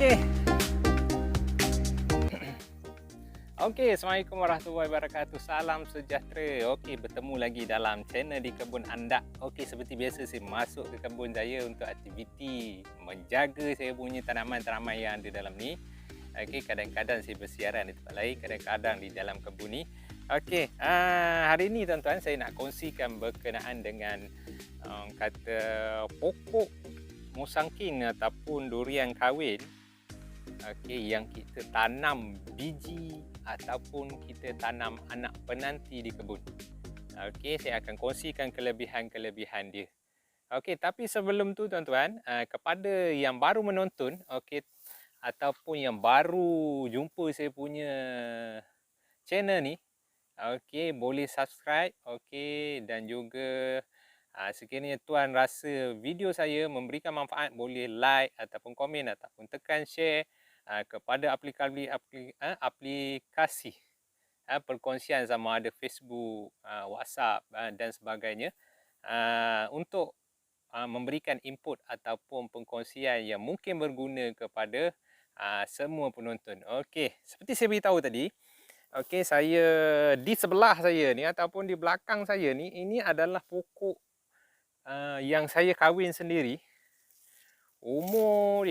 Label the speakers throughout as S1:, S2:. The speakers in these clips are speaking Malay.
S1: Okey. Okey, Assalamualaikum warahmatullahi wabarakatuh. Salam sejahtera. Okey, bertemu lagi dalam channel Di Kebun Anda. Okey, seperti biasa saya masuk ke kebun saya untuk aktiviti menjaga saya punya tanaman-tanaman yang ada dalam ni. Okey, kadang-kadang saya bersiaran di tempat lain, kadang-kadang di dalam kebun ni. Okey, hari ni tuan-tuan saya nak kongsikan berkenaan dengan kata pokok musangking ataupun durian kahwin. Okey, yang kita tanam biji ataupun kita tanam anak penanti di kebun. Okey, saya akan kongsikan kelebihan-kelebihan dia. Okey, tapi sebelum tu tuan-tuan, kepada yang baru menonton, okey, ataupun yang baru jumpa saya punya channel ni, okey, boleh subscribe, okey, dan juga sekiranya tuan rasa video saya memberikan manfaat, boleh like ataupun komen ataupun tekan share kepada aplikasi perkongsian sama ada Facebook, WhatsApp dan sebagainya untuk memberikan input ataupun perkongsian yang mungkin berguna kepada semua penonton. Okey, seperti saya beritahu tadi, okey, saya di sebelah saya ni ataupun di belakang saya ni, ini adalah pokok yang saya kahwin sendiri. Umur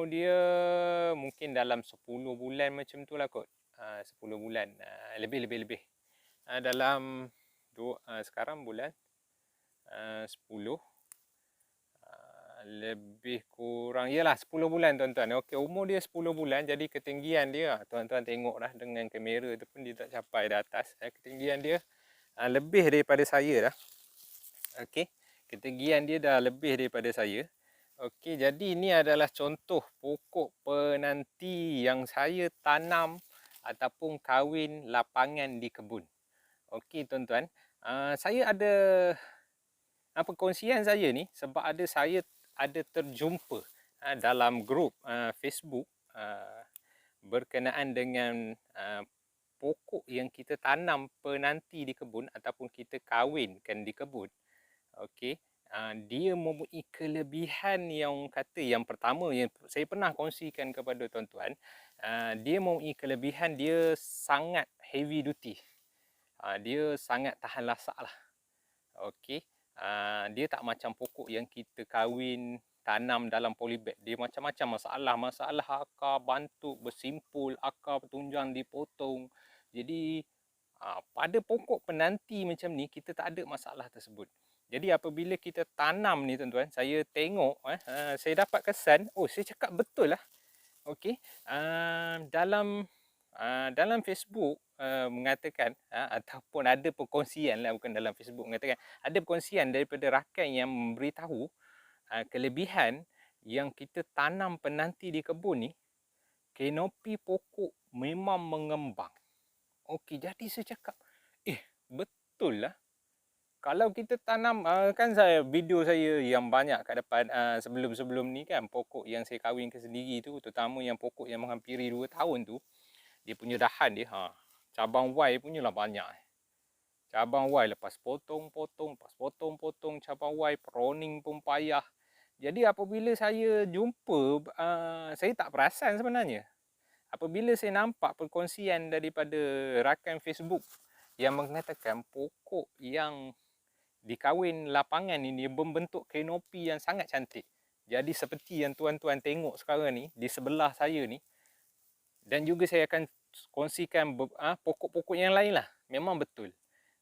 S1: dia mungkin dalam 10 bulan macam tu lah kot. 10 bulan. Lebih. Dalam sekarang bulan 10. Lebih kurang, yalah 10 bulan tuan-tuan. Okey, umur dia 10 bulan. Jadi ketinggian dia, tuan-tuan tengok dah dengan kamera tu pun dia tak capai dah atas. Ketinggian dia lebih daripada saya dah. Okey, ketinggian dia dah lebih daripada saya. Okey, jadi ini adalah contoh pokok penanti yang saya tanam ataupun kahwin lapangan di kebun. Okey tuan-tuan, saya ada perkongsian saya ni sebab saya ada terjumpa dalam grup Facebook berkenaan dengan pokok yang kita tanam penanti di kebun ataupun kita kahwinkan di kebun. Okey, dia mempunyai kelebihan yang yang pertama yang saya pernah kongsikan kepada tuan-tuan, dia mempunyai kelebihan dia sangat heavy duty. Dia sangat tahan lasak lah. Okey, dia tak macam pokok yang kita kahwin tanam dalam polybag. Dia macam-macam masalah akar bantuk bersimpul, akar bertunjang dipotong. Jadi pada pokok penanti macam ni kita tak ada masalah tersebut. Jadi apabila kita tanam ni tuan-tuan, saya tengok saya dapat kesan, saya cakap betul lah. Okey, dalam Facebook mengatakan ataupun ada perkongsian lah, bukan dalam Facebook mengatakan, ada perkongsian daripada rakan yang memberitahu kelebihan yang kita tanam penanti di kebun ni, kanopi pokok memang mengembang. Okey, jadi saya cakap, betul lah. Kalau kita tanam, kan video saya yang banyak kat depan sebelum-sebelum ni kan, pokok yang saya kahwinkan sendiri tu, terutama yang pokok yang menghampiri 2 tahun tu, dia punya dahan dia, cabang Y punyalah banyak. Cabang Y lepas potong, cabang Y, proning pun payah. Jadi apabila saya jumpa, saya tak perasan sebenarnya. Apabila saya nampak perkongsian daripada rakan Facebook yang mengatakan pokok yang dikahwin lapangan ini membentuk kanopi yang sangat cantik. Jadi seperti yang tuan-tuan tengok sekarang ni di sebelah saya ni, dan juga saya akan kongsikan pokok-pokok yang lain lah. Memang betul.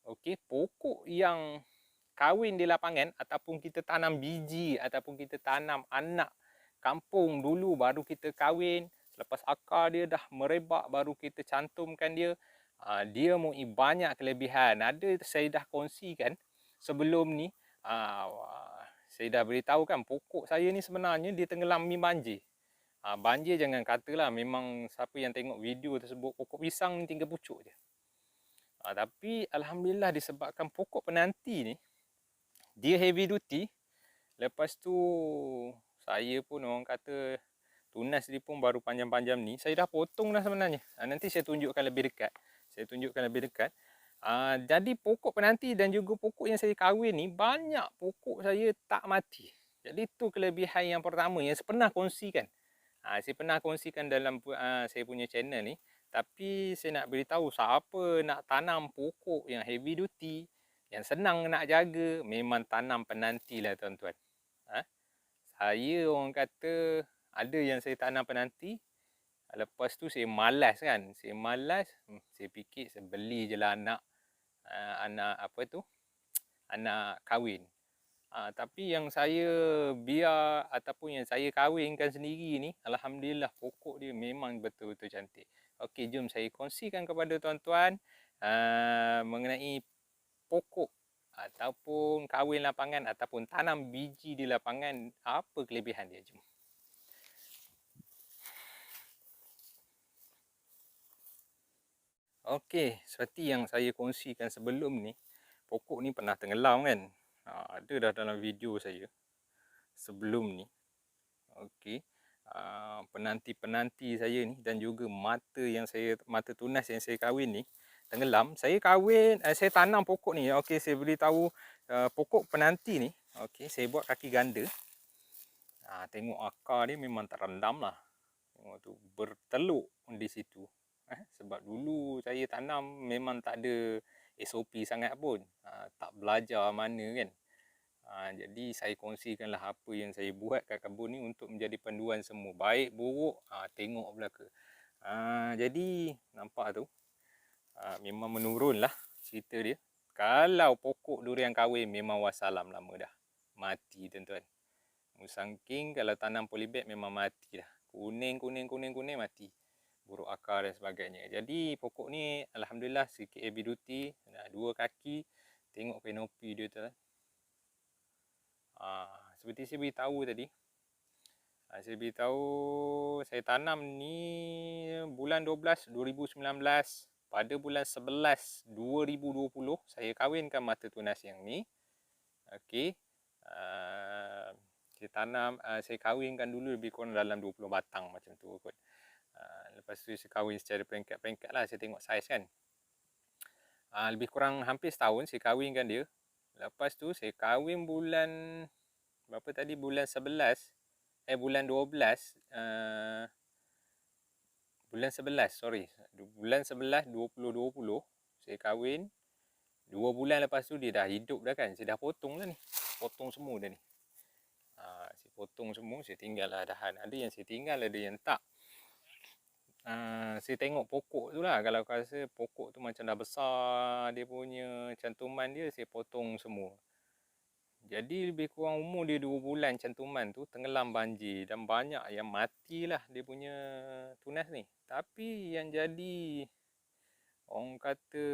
S1: Okey, pokok yang kahwin di lapangan ataupun kita tanam biji ataupun kita tanam anak kampung dulu baru kita kahwin, selepas akar dia dah merebak baru kita cantumkan dia, dia mempunyai banyak kelebihan. Ada saya dah kongsikan sebelum ni, saya dah beritahu kan pokok saya ni sebenarnya dia tenggelami banjir. Banjir jangan katalah, memang siapa yang tengok video tersebut, pokok pisang ni tinggal pucuk je. Tapi Alhamdulillah disebabkan pokok penanti ni, dia heavy duty. Lepas tu saya pun orang kata tunas dia pun baru panjang-panjang ni. Saya dah potong dah sebenarnya. Nanti saya tunjukkan lebih dekat. Jadi pokok penanti dan juga pokok yang saya kahwin ni, banyak pokok saya tak mati. Jadi itu kelebihan yang pertama yang saya pernah kongsikan. Saya pernah kongsikan dalam saya punya channel ni. Tapi saya nak beritahu siapa nak tanam pokok yang heavy duty, yang senang nak jaga, memang tanam penanti lah tuan-tuan. Saya orang kata ada yang saya tanam penanti, lepas tu saya malas kan. Saya malas, saya fikir saya beli je lah anak apa tu, anak kahwin. Tapi yang saya biar ataupun yang saya kahwinkan sendiri ni, alhamdulillah pokok dia memang betul-betul cantik. Okey, jom saya kongsikan kepada tuan-tuan mengenai pokok ataupun kahwin lapangan ataupun tanam biji di lapangan, apa kelebihan dia. Jom. Okey, seperti yang saya kongsikan sebelum ni, pokok ni pernah tenggelam kan. Ada dah dalam video saya sebelum ni. Okey. Penanti-penanti saya ni dan juga mata tunas yang saya kahwin ni tenggelam. Saya tanam pokok ni. Okey, saya beritahu pokok penanti ni. Okey, saya buat kaki ganda. Tengok akar dia memang terendam lah. Tengok tu berteluk di situ. Sebab dulu saya tanam memang tak ada SOP sangat pun. Tak belajar mana kan. Jadi saya kongsikanlah apa yang saya buat kat kebun ni untuk menjadi panduan semua. Baik buruk, tengok belaka. Jadi nampak tu, memang menurunlah cerita dia. Kalau pokok durian kahwin memang wassalam lama dah. Mati tuan-tuan. Musangking kalau tanam polybag memang mati dah. Kuning mati. Buruk akar dan sebagainya. Jadi pokok ni alhamdulillah sikit heavy duty, 2 kaki. Tengok kanopi dia tu. Seperti saya beritahu tadi. Saya tanam ni bulan 12 2019. Pada bulan 11 2020 saya kahwinkan mata tunas yang ni. Okey. Saya kahwinkan dulu lebih kurang dalam 20 batang macam tu kot. Lepas tu saya kahwin secara peringkat-peringkat lah. Saya tengok saiz kan. Lebih kurang hampir setahun saya kahwinkan dia. Lepas tu saya kahwin bulan berapa tadi? Bulan 11. Bulan 12. Bulan 11, sorry. Bulan 11 2020 saya kahwin. 2 bulan lepas tu dia dah hidup dah kan. Saya dah potong dah ni. Potong semua dah ni. Saya potong semua, saya tinggal lah dahan. Ada yang saya tinggal, ada yang tak. Saya tengok pokok tu lah. Kalau rasa pokok tu macam dah besar, dia punya cantuman dia, saya potong semua. Jadi lebih kurang umur dia 2 bulan cantuman tu tenggelam banjir. Dan banyak yang matilah dia punya tunas ni. Tapi yang jadi, orang kata,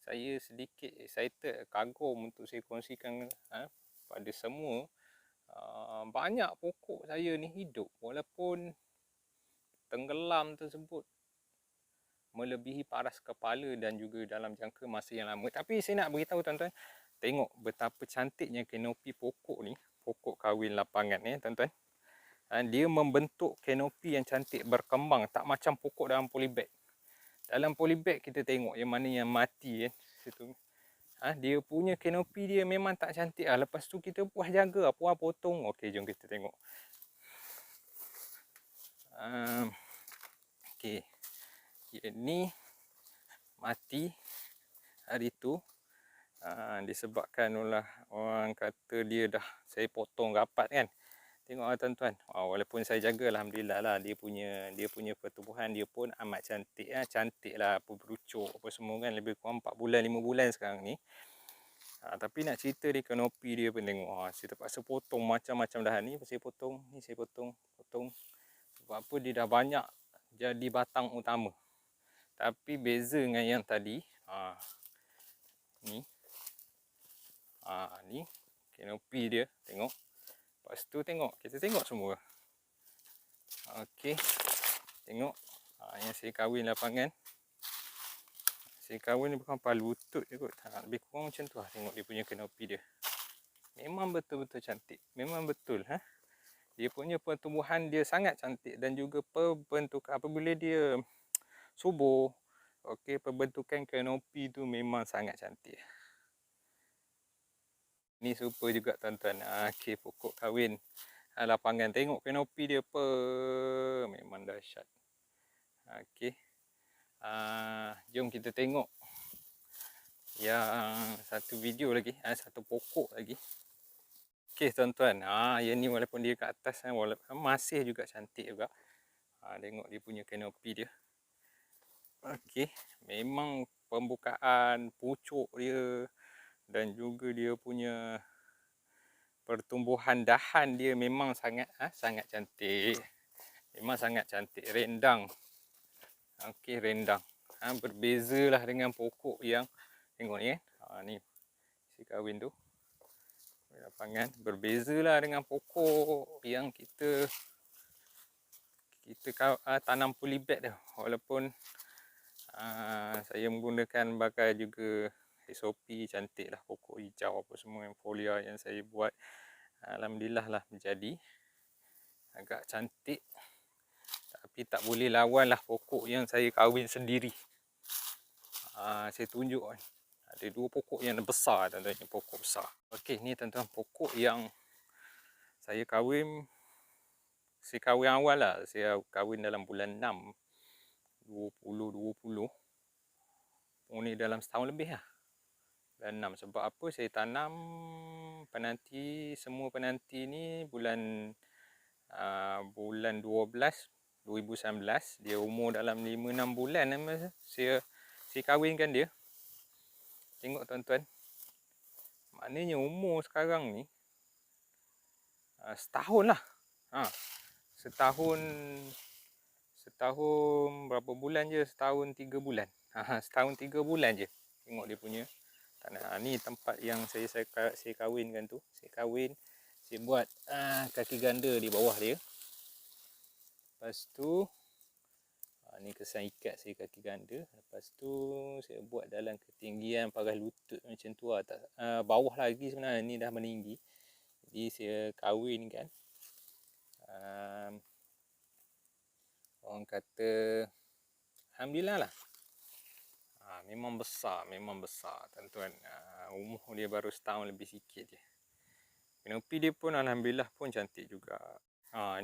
S1: saya sedikit excited, kagum untuk saya kongsikan pada semua. Banyak pokok saya ni hidup walaupun tenggelam tersebut melebihi paras kepala dan juga dalam jangka masa yang lama. Tapi saya nak beritahu tuan-tuan, tengok betapa cantiknya kanopi pokok ni, pokok kahwin lapangan ni tuan-tuan. Dia membentuk kanopi yang cantik, berkembang, tak macam pokok dalam polybag. Dalam polybag kita tengok yang mana yang mati situ. Dia punya kanopi dia memang tak cantik lah. Lepas tu kita puas jaga, puas potong. Okey, jom kita tengok. Okey. Ini mati hari tu. Disebabkan oleh orang kata dia dah saya potong rapat kan. Tengoklah tuan-tuan. Walaupun saya jaga alhamdulillah lah, dia punya pertumbuhan dia pun amat cantik cantiklah, apa berucuk apa semua kan, lebih kurang 4 bulan 5 bulan sekarang ni. Tapi nak cerita dia kanopi dia pun tengok. Saya terpaksa potong macam-macam dahan ni. Saya potong. Sebab apa, dia dah banyak jadi batang utama. Tapi beza dengan yang tadi, ni kanopi dia, tengok. Lepas tu kita tengok semua. Okey. Tengok. Yang saya kahwin lapangan. Saya kahwin bukan palu lutut je kot. Lebih kurang macam tu lah. Tengok dia punya kanopi dia. Memang betul-betul cantik. Memang betul. Dia punya pertumbuhan dia sangat cantik. Dan juga perbentukan apabila dia subur. Okey, perbentukan kanopi tu memang sangat cantik. Ni super juga tuan-tuan. Okey, pokok kahwin lapangan. Tengok kanopi dia apa. Memang dahsyat. Okey. Jom kita tengok yang satu video lagi. Satu pokok lagi. Okey tuan-tuan. Yang ni walaupun dia kat atas walaupun masih juga cantik juga. Tengok dia punya kanopi dia. Okey. Memang pembukaan pucuk dia dan juga dia punya pertumbuhan dahan dia memang sangat sangat cantik. Memang sangat cantik. Rendang. Okey, rendang. Berbezalah dengan pokok yang tengok ni kan. Ni si kahwin tu. Lapangan. Berbezalah dengan pokok yang kita tanam polybag tu. Walaupun saya menggunakan bagai juga SOP, cantik lah pokok hijau apa semua yang folia yang saya buat. Alhamdulillah lah menjadi agak cantik, tapi tak boleh lawan lah pokok yang saya kahwin sendiri. Saya tunjuk kan, ada dua pokok yang besar tuan-tuan, pokok besar. Okey, ni tuan-tuan pokok yang saya kahwin awal lah. Saya kahwin dalam bulan 6 2020. Ni dalam setahun lebih lah. Dan 6 sebab apa saya tanam semua penanti ni bulan 12 2019. Dia umur dalam 5-6 bulan saya kahwinkan dia. Tengok tuan-tuan, maknanya umur sekarang ni setahun lah. Setahun berapa bulan je, setahun 3 bulan. Setahun 3 bulan je. Tengok dia punya tanah. Ni tempat yang saya kahwinkan tu. Saya buat kaki ganda di bawah dia. Lepas tu ni kesan ikat saya kaki ganda. Lepas tu saya buat dalam ketinggian paras lutut macam tu lah. Bawah lagi sebenarnya, ni dah meninggi. Jadi saya kahwinkan. Orang kata alhamdulillah lah. Memang besar tuan-tuan. Umur dia baru setahun lebih sikit je. Kanopi dia pun alhamdulillah pun cantik juga.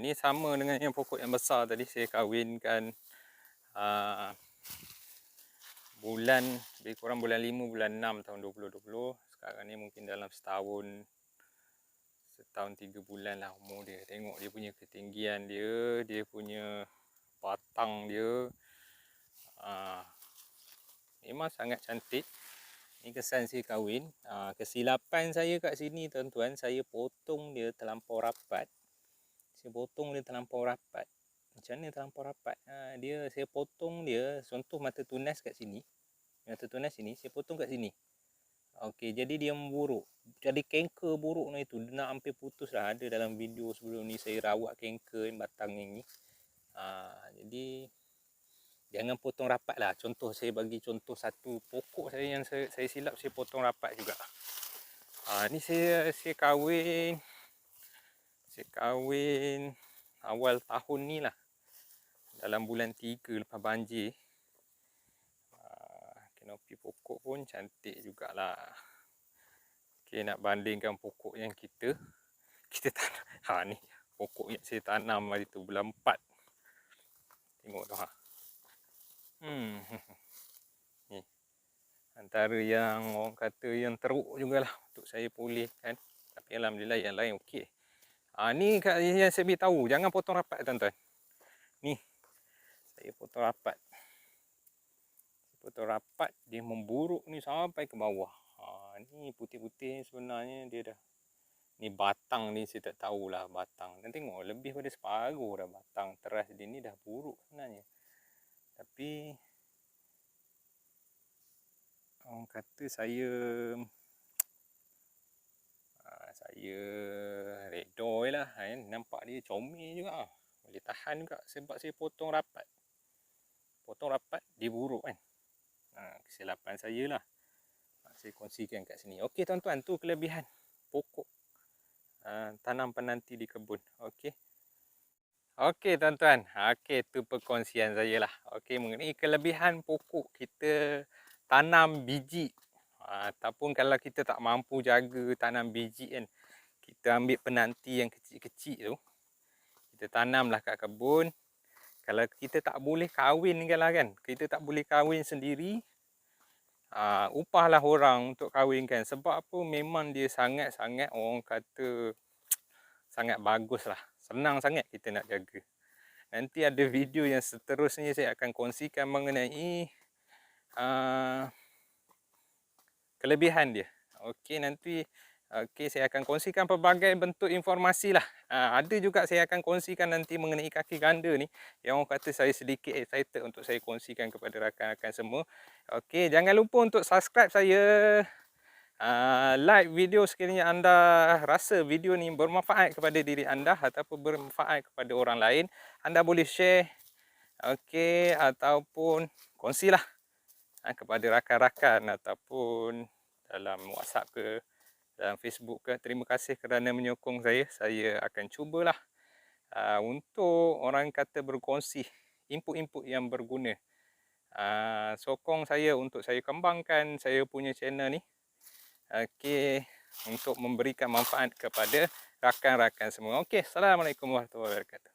S1: Ni sama dengan yang pokok yang besar tadi. Saya kahwinkan lebih kurang bulan 5 bulan 6 tahun 2020. Sekarang ni mungkin dalam setahun 3 bulan lah umur dia. Tengok dia punya ketinggian dia, dia punya batang dia. Memang sangat cantik. Ni kesan saya kahwin. Kesilapan saya kat sini tuan-tuan, saya potong dia terlampau rapat. Macam mana terlampau rapat? Saya potong dia, contoh mata tunas kat sini. Mata tunas sini, saya potong kat sini. Okey, jadi dia memburuk. Jadi kanker buruk itu, dia nak hampir putus lah. Ada dalam video sebelum ni saya rawat kanker batang yang ni. Jadi jangan potong rapat lah. Contoh saya bagi contoh satu pokok saya yang saya silap saya potong rapat juga. Ni saya kahwin awal tahun ni lah. Dalam bulan 3 lepas banjir. Kanopi pokok pun cantik jugalah. Okey, nak bandingkan pokok yang kita tanam. Ni pokok yang saya tanam hari tu bulan 4. Tengok tu Ni antara yang orang kata yang teruk jugalah untuk saya pulihkan. Tapi alhamdulillah yang lain okey. Ni yang saya beritahu, jangan potong rapat tuan-tuan. Ni saya potong rapat. Dia memburuk ni sampai ke bawah. Ni putih-putih sebenarnya dia dah. Ni batang ni saya tak tahulah batang. Dan tengok lebih pada separuh dah batang teras dia ni dah buruk sebenarnya. Tapi orang kata saya redha lah kan. Nampak dia comel juga. Boleh tahan juga sebab saya potong rapat. Dia buruk kan. Kesilapan saya lah. Saya kongsikan kat sini. Okey tuan-tuan, tu kelebihan pokok tanam penanti di kebun. Okey tuan-tuan. Tu perkongsian saya lah. Mengenai kelebihan pokok kita tanam biji. Ataupun kalau kita tak mampu jaga tanam biji kan, kita ambil penanti yang kecil-kecil tu, kita tanamlah kat kebun. Kalau kita tak boleh kahwin kan, kita tak boleh kahwin sendiri, upahlah orang untuk kahwinkan. Sebab apa? Memang dia sangat-sangat, orang kata, sangat bagus lah. Senang sangat kita nak jaga. Nanti ada video yang seterusnya saya akan kongsikan mengenai kelebihan dia. Okey, nanti saya akan kongsikan pelbagai bentuk informasi lah. Ada juga saya akan kongsikan nanti mengenai kaki ganda ni, yang orang kata saya sedikit excited untuk saya kongsikan kepada rakan-rakan semua. Okey, jangan lupa untuk subscribe saya. Like video sekiranya anda rasa video ni bermanfaat kepada diri anda ataupun bermanfaat kepada orang lain. Anda boleh share, okey, ataupun kongsilah kepada rakan-rakan ataupun dalam WhatsApp ke, dalam Facebook ke. Terima kasih kerana menyokong saya. Saya akan cubalah untuk orang kata berkongsi input-input yang berguna. Sokong saya untuk saya kembangkan saya punya channel ni. Okey, untuk memberikan manfaat kepada rakan-rakan semua. Okey, Assalamualaikum warahmatullahi wabarakatuh.